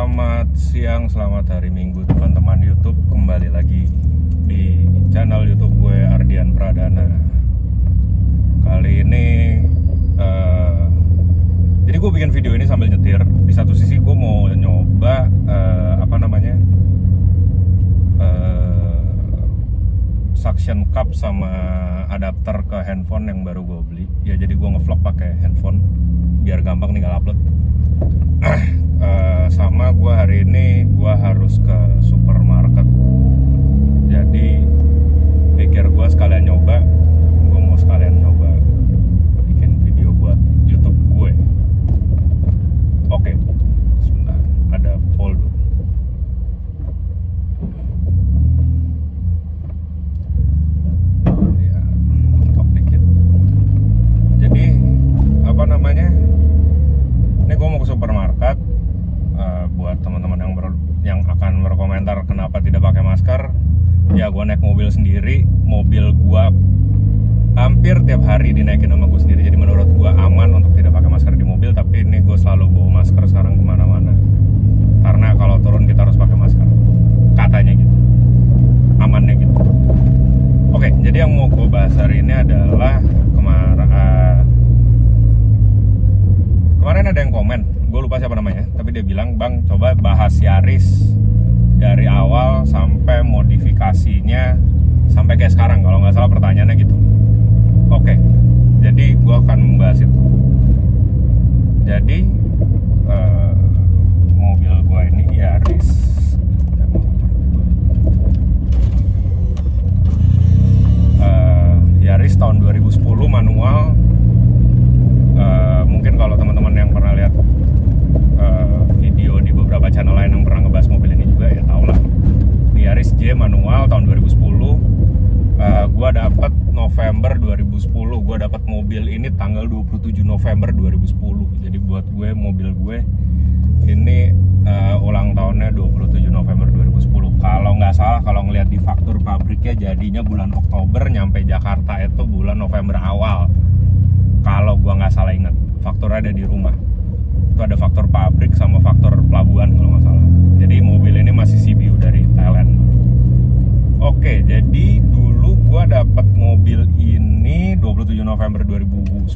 Selamat siang, selamat hari Minggu teman-teman YouTube. Kembali lagi di channel YouTube gue, Ardian Pradana. Kali ini jadi gue bikin video ini sambil nyetir. Di satu sisi gue mau nyoba suction cup sama adapter ke handphone yang baru gue beli. Ya jadi gue ngevlog pakai handphone biar gampang tinggal upload. Sama gue hari ini gue harus ke supermarket, jadi pikir gue sekalian nyoba, gue mau sekalian nyoba bikin video buat YouTube gue. Oke, sebentar, ada poll dulu. Ya, mentok dikit. Jadi ini gue mau ke supermarket. Buat teman-teman yang akan berkomentar kenapa tidak pakai masker, ya gue naik mobil sendiri. Mobil gue hampir tiap hari dinaikin sama gue sendiri, jadi menurut gue aman untuk tidak pakai masker di mobil. Tapi ini gue selalu bawa masker sekarang kemana-mana, karena kalau turun kita harus pakai masker, katanya gitu, amannya gitu. Oke, jadi yang mau gue bahas hari ini adalah kemarin ada yang komen, gue lupa siapa namanya, tapi dia bilang, "Bang, coba bahas Yaris dari awal sampai modifikasinya sampai kayak sekarang," kalau nggak salah pertanyaannya gitu. Oke, jadi gue akan membahas itu. Jadi mobil gue ini Yaris tahun 2010 manual. Mungkin kalau teman-teman yang pernah lihat video di beberapa channel lain yang pernah ngebahas mobil ini juga ya tau lah. Ini Yaris J manual tahun 2010. Gua dapat November 2010. Gua dapat mobil ini tanggal 27 November 2010. Jadi buat gue, mobil gue ini ulang tahunnya 27 November 2010. Kalau nggak salah, kalau ngelihat di faktur pabriknya jadinya bulan Oktober, nyampe Jakarta itu bulan November awal. Kalau gua nggak salah ingat, faktur ada di rumah. Itu ada faktur pabrik sama faktur pelabuhan kalau nggak salah. Jadi mobil ini masih CBU dari Thailand. Oke, jadi dulu gua dapat mobil ini 27 November 2010.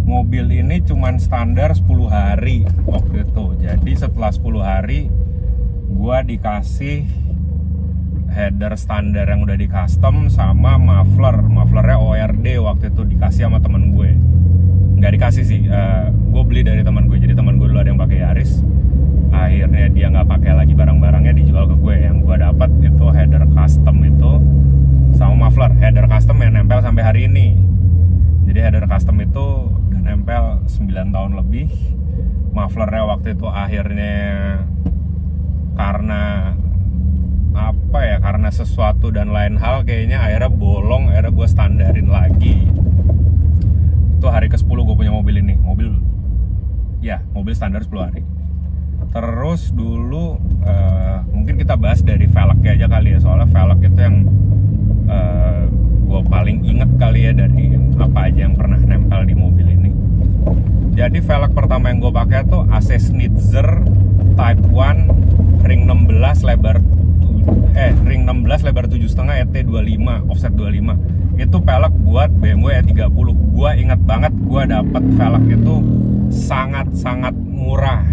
Mobil ini cuman standar 10 hari waktu itu. Jadi setelah 10 hari gua dikasih header standar yang udah di custom sama mufflernya ORD. Waktu itu dikasih sama temen gue, nggak dikasih sih, gue beli dari teman gue. Jadi teman gue dulu ada yang pakai Yaris, akhirnya dia nggak pakai lagi, barang-barangnya dijual ke gue. Yang gue dapat itu header custom itu sama muffler. Header custom yang nempel sampai hari ini. Jadi header custom itu udah nempel 9 tahun lebih. Mufflernya waktu itu akhirnya karena sesuatu dan lain hal kayaknya akhirnya bolong, akhirnya gue standarin lagi. Itu hari ke-10 gue punya mobil ini. Mobil standar 10 hari. Terus dulu mungkin kita bahas dari velgnya aja kali ya, soalnya velg itu yang gue paling inget kali ya dari apa aja yang pernah nempel di mobil ini. Jadi velg pertama yang gue pakai tuh AC Schnitzer Type 1 ring 16 lebar 7,5 ET25 offset 25. Itu velg buat BMW E30. Gua ingat banget gua dapet velg itu sangat-sangat murah.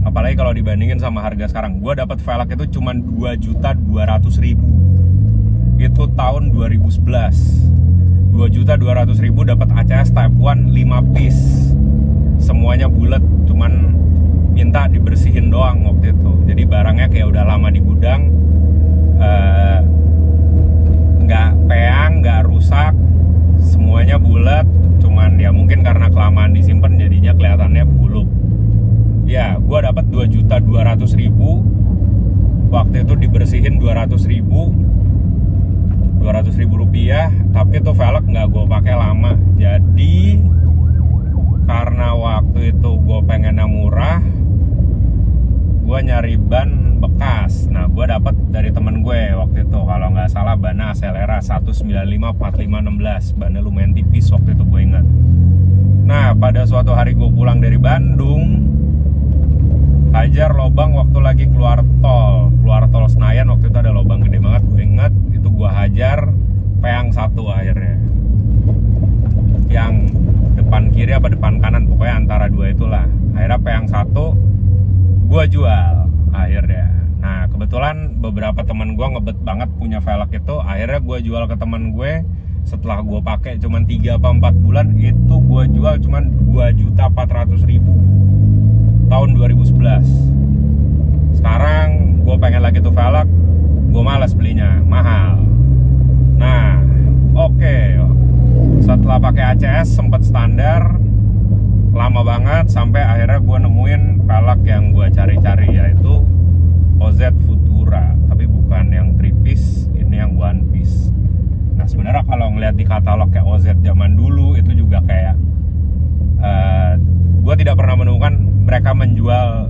Apalagi kalau dibandingin sama harga sekarang. Gua dapet velg itu cuma 2.200.000. Itu tahun 2011. 2.200.000 dapat ACS Type 1 5 piece. Semuanya bulat, cuman minta dibersihin doang waktu itu. Jadi barangnya kayak udah lama di gudang, nggak peang, nggak rusak, semuanya bulat. Cuman ya mungkin karena kelamaan disimpan jadinya kelihatannya buluk. Ya, gue dapat 2.200.000. Waktu itu dibersihin 200.000 rupiah. Tapi itu velg nggak gue pakai lama. Jadi karena waktu itu gue pengennya murah, gue nyari ban bekas. Nah, gue dapat dari temen gue waktu itu, kalau nggak salah bannya Acelera 195/45/16. Bannya lumayan tipis waktu itu gue ingat. Nah, pada suatu hari gue pulang dari Bandung, hajar lobang waktu lagi keluar tol Senayan. Waktu itu ada lobang gede banget, gue inget itu gue hajar peang 1 akhirnya, yang depan kiri apa depan kanan, pokoknya antara dua itulah. Akhirnya peang 1 gue jual akhirnya. Nah kebetulan beberapa teman gue ngebet banget punya velg itu, akhirnya gue jual ke teman gue. Setelah gue pakai cuman 3 apa 4 bulan, itu gue jual cuman 2.400.000 tahun 2011. Sekarang gue pengen lagi tuh velg, gue malas belinya, mahal. Nah oke. Setelah pakai ACS sempet standar lama banget, sampai akhirnya gue nemuin velg yang gue cari-cari, yaitu OZ Futura, tapi bukan yang 3-piece, ini yang 1-piece. Nah sebenarnya kalau ngeliat di katalog kayak OZ zaman dulu itu juga kayak gue tidak pernah menemukan mereka menjual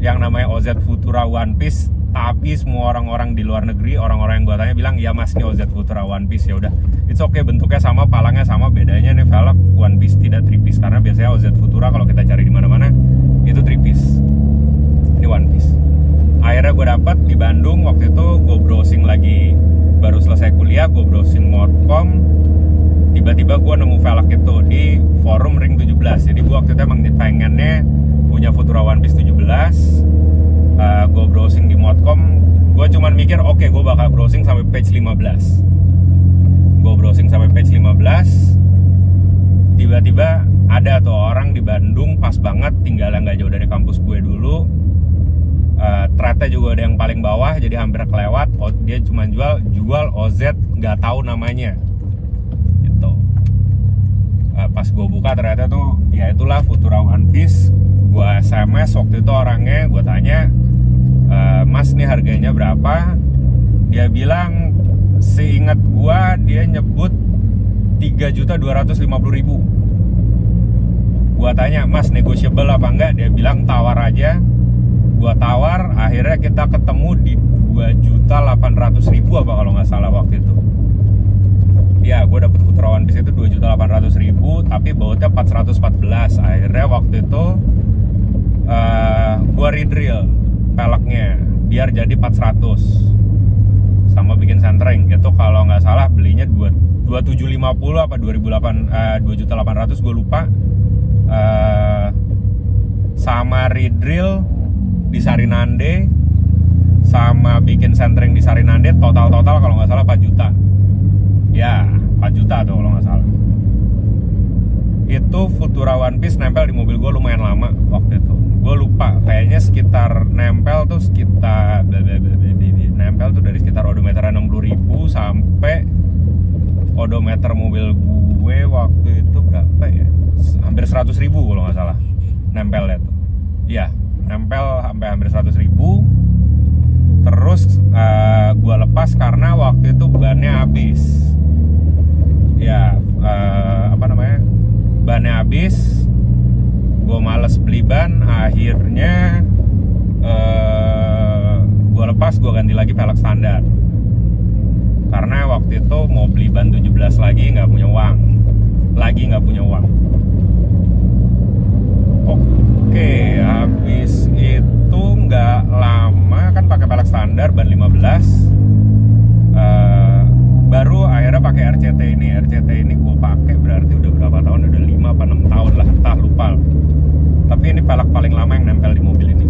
yang namanya OZ Futura 1-piece. Tapi semua orang-orang di luar negeri, orang-orang yang gue tanya bilang, ya mas, ini OZ Futura 1-piece. Ya udah, it's okay, bentuknya sama, palangnya sama, bedanya nih velg 1-piece tidak 3-piece. Karena biasanya OZ Futura kalau kita cari di mana-mana itu 3-piece, ini 1-piece. Akhirnya gue dapet di Bandung. Waktu itu gue browsing lagi, baru selesai kuliah, gue browsing Modcom. Tiba-tiba gue nemu velg itu di forum Ring 17. Jadi gue waktu itu emang pengennya punya Futura 1-piece 17. Gue browsing di Modcom, gue cuman mikir oke, gue bakal browsing sampai page 15. Gue browsing sampai page 15. Tiba-tiba ada tuh orang di Bandung, pas banget, tinggalnya nggak jauh dari kampus gue dulu. Threadnya juga ada yang paling bawah, jadi hampir kelewat. Dia cuma jual OZ, nggak tahu namanya gitu. Pas gue buka ternyata tuh ya itulah Futura 1-piece. Gue SMS waktu itu orangnya, gue tanya, mas nih harganya berapa? Dia bilang, seingat gue dia nyebut 3.250.000. Gue tanya, mas negotiable apa enggak? Dia bilang tawar aja. Gue tawar, akhirnya kita ketemu di 2.800.000 apa kalau nggak salah waktu itu. Ya, gue dapet Futura 1-piece itu 2.800.000, tapi bautnya 414. Akhirnya waktu itu gue redrill velgnya biar jadi 400, sama bikin centering. Itu kalau nggak salah belinya 2.750 apa 2.800, gue lupa. Sama redrill di Sarinande, sama bikin centering di Sarinande, total kalau nggak salah 4 juta. Ya 4 juta tuh kalau nggak salah. Itu Futura 1-piece nempel di mobil gue lumayan lama waktu itu. Gue lupa, kayaknya sekitar nempel tuh dari sekitar odometer 60.000 sampai odometer mobil gue waktu itu berapa ya? Hampir 100.000 kalau nggak salah nempelnya tuh. Iya, nempel sampai hampir 100.000. Terus gue lepas karena waktu itu bannya habis. Ya, bannya habis. Gue males beli ban, akhirnya gue lepas, gue ganti lagi velg standar. Karena waktu itu mau beli ban 17 lagi nggak punya uang. Oke, habis itu nggak lama kan pakai velg standar ban 15. Baru akhirnya pakai RCT ini gue pakai berarti udah berapa tahun, udah 5 apa 6 tahun lah, entah lupa. Tapi ini velg paling lama yang nempel di mobil ini.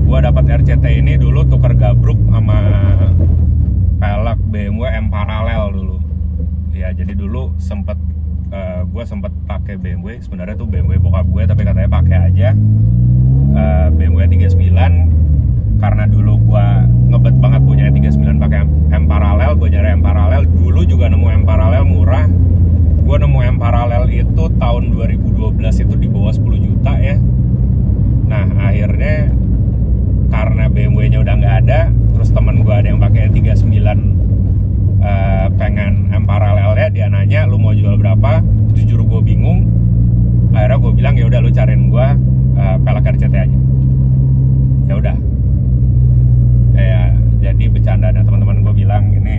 Gue dapat RCT ini dulu tuker gabruk sama velg BMW M Parallel dulu. Ya jadi dulu gue sempet pakai BMW. Sebenarnya tuh BMW bokap gue, tapi katanya pakai aja BMW 39. Karena dulu gue ngebet banget punya 39 pakai M Parallel, gue nyari M Parallel. Dulu juga nemu M Parallel murah. Gue nemu M Parallel itu tahun 2012 itu di bawah 10 juta ya. Nah akhirnya karena BMW-nya udah nggak ada, terus temen gue ada yang pakai 39 pengen M Parallelnya, dia nanya lu mau jual berapa. Jujur gue bingung. Akhirnya gue bilang ya udah lu cariin gue velg RCT aja. Ya udah. Jadi bercandaan teman-teman gue bilang ini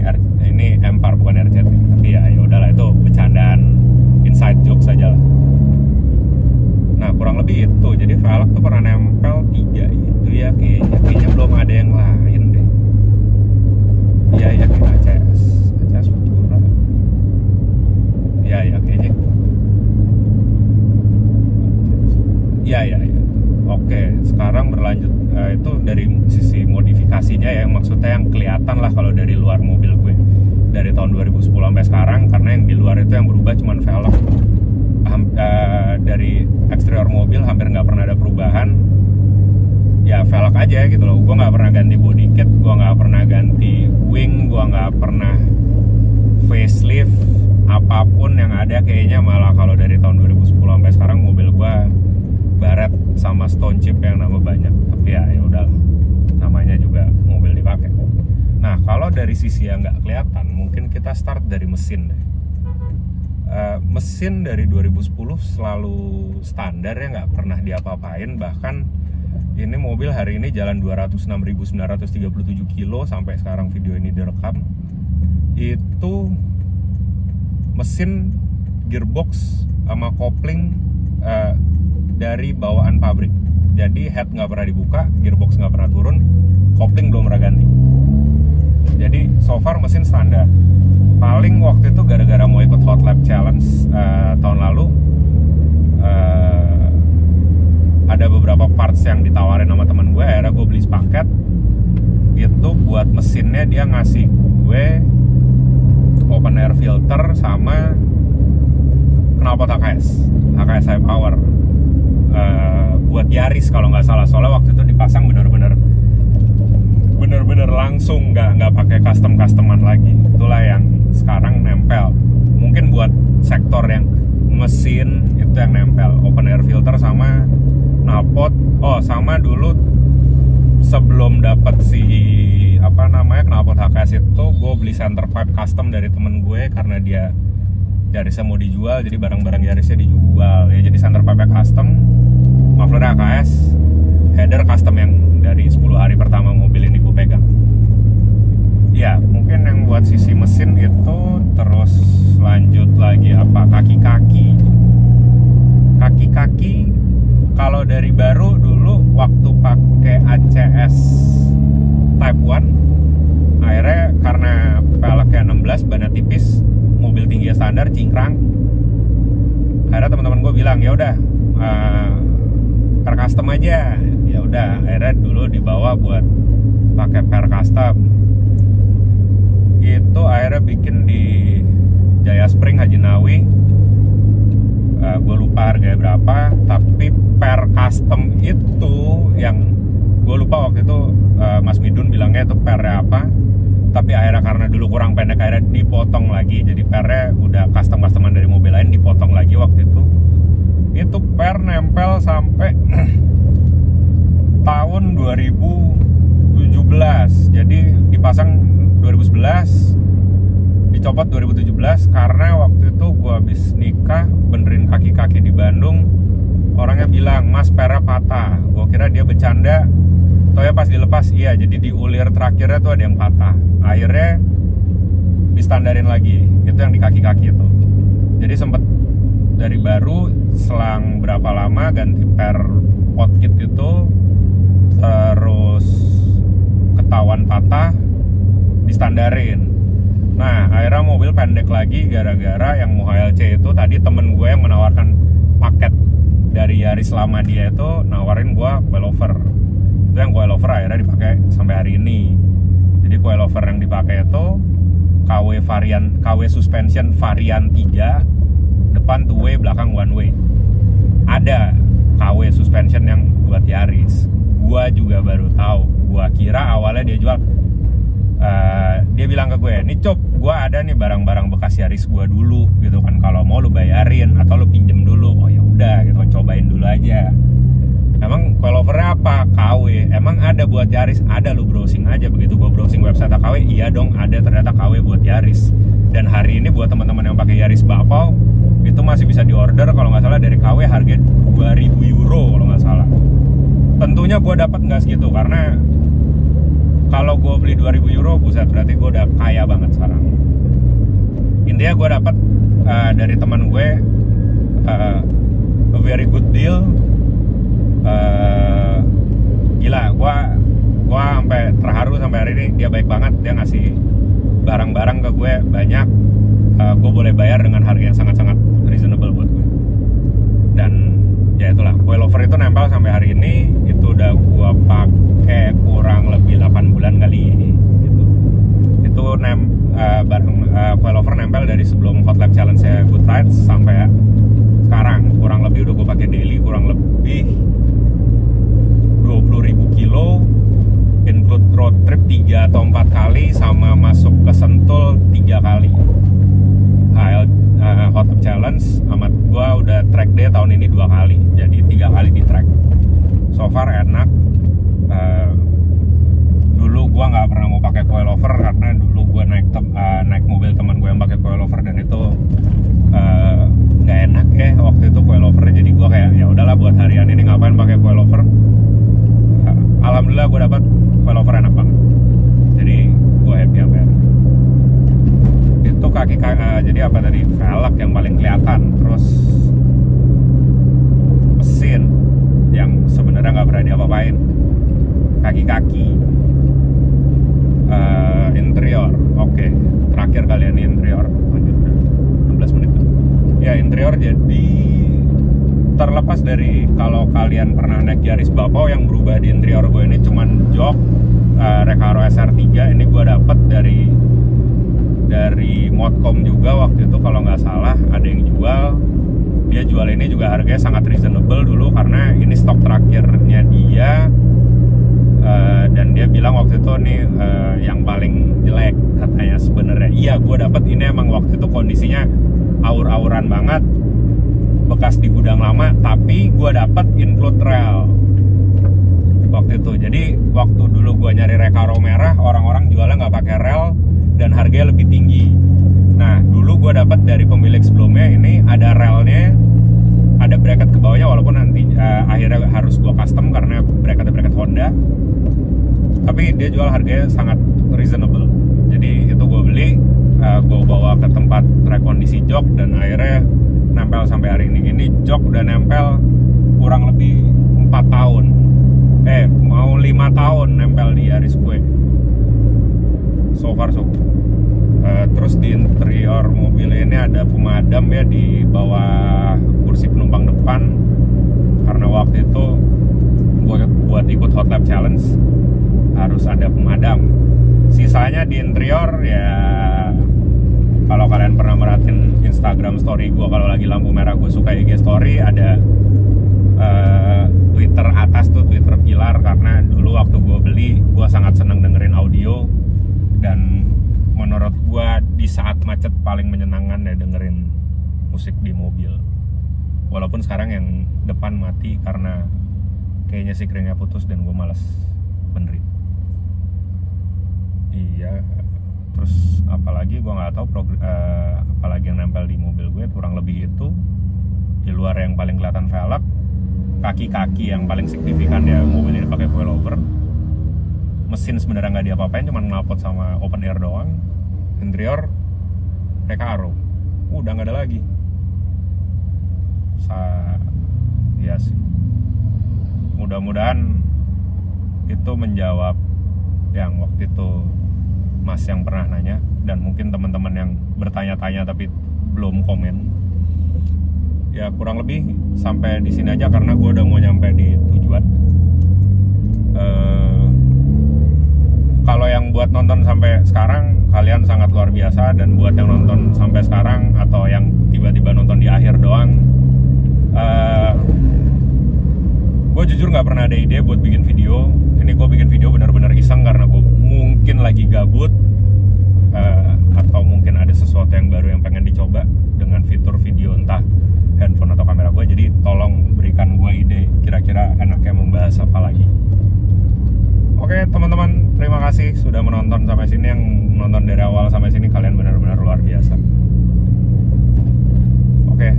Empar bukan RCT, tapi ya udahlah, itu bercandaan inside joke saja lah. Nah kurang lebih itu Jadi velg tuh pernah nempel 3 itu ya, kayaknya belum ada yang lain deh. Iya ya, kayak ACS Futura. Iya ya, kayaknya. Iya ya. Oke, sekarang berlanjut itu dari sisi modifikasinya ya, maksudnya yang kelihatan lah kalau dari luar mobil gue dari tahun 2010 sampai sekarang, karena yang di luar itu yang berubah cuman velg. Dari eksterior mobil hampir nggak pernah ada perubahan, ya velg aja gitu loh. Gue nggak pernah ganti body kit, gue nggak pernah ganti wing, gue nggak pernah facelift, apapun yang ada kayaknya. Malah kalau dari tahun 2010 sampai sekarang mobil gue baret sama stone chip yang nambah banyak. Tapi ya udahlah, namanya juga mobil dipakai. Nah, kalau dari sisi yang nggak kelihatan, mungkin kita start dari mesin deh. Mesin dari 2010 selalu standar ya, nggak pernah diapa-apain. Bahkan ini mobil hari ini jalan 206.937 kilo sampai sekarang video ini direkam. Itu mesin gearbox sama kopling dari bawaan pabrik. Jadi head nggak pernah dibuka, gearbox nggak pernah turun, kopling belum pernah ganti. Jadi so far mesin standar. Paling waktu itu gara-gara mau ikut Hot Lap Challenge tahun lalu, ada beberapa parts yang ditawarin sama teman gue, akhirnya gue beli sepaket. Itu buat mesinnya dia ngasih gue open air filter sama knalpot HKS high power buat Yaris kalau nggak salah. Soalnya waktu itu dipasang bener-bener langsung, nggak pakai customan lagi. Itulah yang sekarang nempel. Mungkin buat sektor yang mesin itu yang nempel open air filter sama knalpot. Oh, sama dulu sebelum dapat si knalpot HKS itu, gue beli center pipe custom dari temen gue karena dia Yarisnya mau dijual, jadi barang-barang Yarisnya dijual ya. Jadi center pipe custom, muffler HKS, header custom yang dari 10 hari pertama mobil ini gue pegang. Ya, mungkin yang buat sisi mesin itu. Terus lanjut lagi kaki-kaki kalau dari baru dulu waktu pakai ACS Type 1, akhirnya karena velgnya 16, bannya tipis, mobil tinggi standar, cingkrang, akhirnya teman-teman gue bilang ya udah per custom aja. Ya udah, akhirnya dulu dibawa buat pakai per custom. Itu akhirnya bikin di Jaya Spring Haji Nawi. Gue lupa harganya berapa, tapi per custom itu yang gue lupa waktu itu Mas Midun bilangnya itu pernya apa. Tapi akhirnya karena dulu kurang pendek, akhirnya dipotong lagi. Jadi pernya udah customan dari mobil lain, dipotong lagi waktu itu. Itu per nempel sampai tahun 2017. Jadi dipasang 2011, dicopot 2017 karena waktu itu gue habis nikah benerin kaki-kaki di Bandung. Orangnya bilang, "Mas, pernya patah." Gue kira dia bercanda. Toya pas dilepas, iya, jadi di ulir terakhirnya tuh ada yang patah. Akhirnya distandarin lagi, itu yang di kaki-kaki itu. Jadi sempet dari baru selang berapa lama ganti per pot kit itu, terus ketahuan patah, distandarin. Nah, akhirnya mobil pendek lagi gara-gara yang mau HLC itu tadi temen gue yang menawarkan paket dari Yaris lama dia itu nawarin gue coilover. Itu yang coilover akhirnya dipakai sampai hari ini. Jadi coilover yang dipakai itu KW suspension varian 3, depan 2 way, belakang 1 way. Ada KW suspension yang buat Yaris. Gua juga baru tahu. Gua kira awalnya dia jual. Dia bilang ke gue, "Nih Cop, gua ada nih barang-barang bekas Yaris gua dulu gitu kan. Kalau mau lu bayarin atau lu pinjem dulu." Oh ya udah gitu, cobain dulu aja. Emang coilovernya apa? KW. Emang ada buat Yaris? Ada, lu browsing aja. Begitu gua browsing website KW, iya dong ada, ternyata KW buat Yaris. Dan hari ini buat teman-teman yang pakai Yaris Bapau itu masih bisa diorder kalau nggak salah dari KW harga 2.000 euro kalau nggak salah. Tentunya gue dapat nggak segitu, karena kalau gue beli 2.000 euro, buset, berarti gue udah kaya banget sekarang. Intinya gue dapat dari teman gue a very good deal. Gila, gua sampai terharu sampai hari ini. Dia baik banget, dia ngasih barang-barang ke gue banyak. Gue boleh bayar dengan harga yang sangat-sangat reasonable buat gue. Dan ya itulah, coilover itu nempel sampai hari ini. Itu udah gue pakai kurang lebih 8 bulan kali gitu. Itu coilover nempel dari sebelum Hot Lap Challenge saya Good Rides sampai sekarang. Kurang lebih udah gue pakai daily kurang lebih 20.000 kilo, include road trip 3 atau 4 kali, sama masuk ke Sentul 3 kali. Hot Lap Challenge amat gua udah track day tahun ini 2 kali, jadi 3 kali di track. So far enak. Dulu gua nggak pernah mau pakai coilover karena dulu gua naik mobil teman gue yang pakai coilover, dan itu nggak enak ya waktu itu coilovernya. Jadi gua kayak ya udahlah, buat harian ini ngapain pakai coilover. Alhamdulillah gue dapat coilover enak banget, jadi gue happy sampai itu. Kaki jadi apa tadi, velg yang paling kelihatan, terus mesin yang sebenarnya nggak pernah diapa-apain, kaki-kaki, interior. Oke, terakhir kalian di interior, 16 menit ya. Interior jadi terlepas dari kalau kalian pernah naik Yaris Bapau, yang berubah di interior gue ini cuman jok Recaro SR3. Ini gue dapet dari Modcom juga waktu itu kalau nggak salah, ada yang jual. Dia jual ini juga harganya sangat reasonable dulu karena ini stok terakhirnya dia. Dan dia bilang waktu itu nih yang paling jelek katanya sebenarnya. Iya, gue dapet ini emang waktu itu kondisinya aur-auran banget, bekas di gudang lama, tapi gue dapet include rel waktu itu. Jadi waktu dulu gue nyari Recaro merah, orang-orang jualnya nggak pakai rel dan harganya lebih tinggi. Nah, dulu gue dapet dari pemilik sebelumnya ini ada relnya, ada bracket ke bawahnya, walaupun nanti akhirnya harus gue custom karena bracket Honda. Tapi dia jual harganya sangat reasonable. Jadi itu gue beli, gue bawa ke tempat rekondisi jok, dan akhirnya nempel sampai hari ini. Ini jok udah nempel kurang lebih 4 tahun. Mau 5 tahun nempel di Yaris gue. So far so good. Terus di interior mobil ini ada pemadam ya di bawah kursi penumpang depan, karena waktu itu buat ikut Hot Lap Challenge harus ada pemadam. Sisanya di interior ya, kalau kalian pernah merhatiin Instagram story gue, kalau lagi lampu merah gue suka IG story, ada Twitter atas tuh, Twitter pilar, karena dulu waktu gue beli gue sangat seneng dengerin audio, dan menurut gue di saat macet paling menyenangkan ya dengerin musik di mobil. Walaupun sekarang yang depan mati karena kayaknya sikringnya putus dan gue malas benerin. Iya, terus apalagi gue nggak tahu apalagi yang nempel di mobil gue, kurang lebih itu. Di luar yang paling kelihatan velg, kaki-kaki yang paling signifikan ya mobil ini pakai coilover. Mesin sebenarnya nggak diapa-apain, cuma knalpot sama open air doang. Interior Recaro, udah nggak ada lagi. Ya sih, mudah-mudahan itu menjawab yang waktu itu Mas yang pernah nanya, dan mungkin teman-teman yang bertanya-tanya tapi belum komen. Ya kurang lebih sampai di sini aja karena gue udah mau nyampe di tujuan. Kalau yang buat nonton sampai sekarang, kalian sangat luar biasa. Dan buat yang nonton sampai sekarang atau yang tiba-tiba nonton di akhir doang, gue jujur nggak pernah ada ide buat bikin video. Ini gue bikin video benar-benar iseng karena gue mungkin lagi gabut, atau mungkin ada sesuatu yang baru yang pengen dicoba dengan fitur video entah handphone atau kamera gue. Jadi tolong berikan gue ide kira-kira enaknya membahas apa lagi. Oke teman-teman, terima kasih sudah menonton sampai sini. Yang menonton dari awal sampai sini, kalian benar-benar luar biasa. Oke,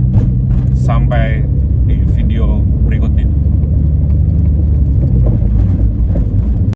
sampai di video berikutnya.